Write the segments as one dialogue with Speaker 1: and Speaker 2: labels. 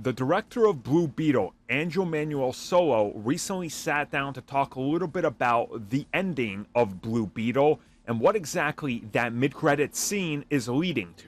Speaker 1: The director of Blue Beetle, Angel Manuel Solo, recently sat down to talk a little bit about the ending of Blue Beetle and what exactly that mid-credit scene is leading to.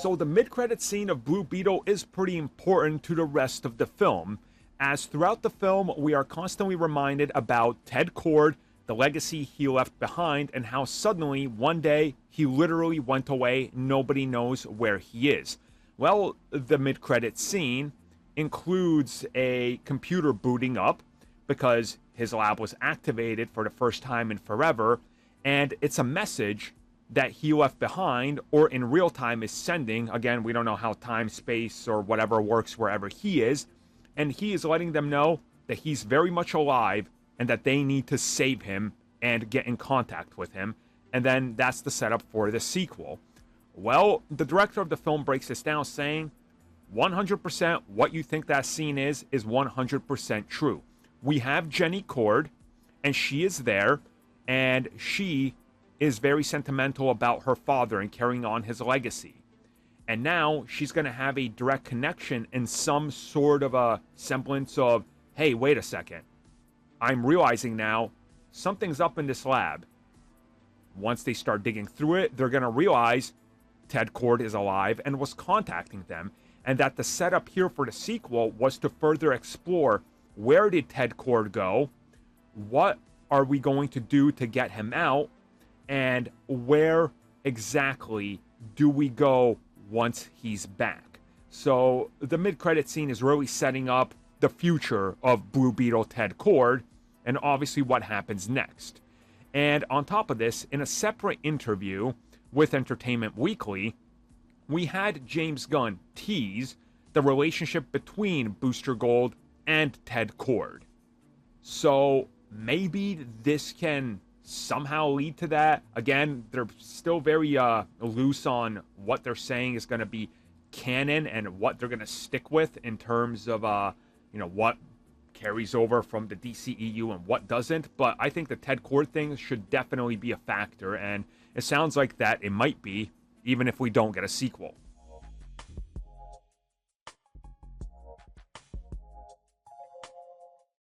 Speaker 1: So the mid-credit scene of Blue Beetle is pretty important to the rest of the film, as throughout the film we are constantly reminded about Ted Kord, the legacy he left behind, and how suddenly one day he literally went away. Nobody knows where he is. Well, the mid-credit scene includes a computer booting up because his lab was activated for the first time in forever, and it's a message that he left behind, or in real time is sending. Again, we don't know how time, space, or whatever works wherever he is, and he is letting them know that he's very much alive and that they need to save him and get in contact with him. And then that's the setup for the sequel. Well, the director of the film breaks this down saying 100% what you think that scene is 100% true. We have Jenny Kord, and she is there, and she is very sentimental about her father and carrying on his legacy. And now she's going to have a direct connection and some sort of a semblance of, hey, wait a second. I'm realizing now something's up in this lab. Once they start digging through it, they're going to realize Ted Kord is alive and was contacting them, and that the setup here for the sequel was to further explore, where did Ted Kord go? What are we going to do to get him out? And where exactly do we go once he's back? So the mid-credit scene is really setting up the future of Blue Beetle Ted Kord, and obviously what happens next. And on top of this, in a separate interview with Entertainment Weekly, we had James Gunn tease the relationship between Booster Gold and Ted Kord. So maybe this can somehow lead to that. Again, they're still very loose on what they're saying is going to be canon and what they're going to stick with in terms of what carries over from the DCEU and what doesn't. But I think the Ted Kord thing should definitely be a factor, and it sounds like that it might be, even if we don't get a sequel.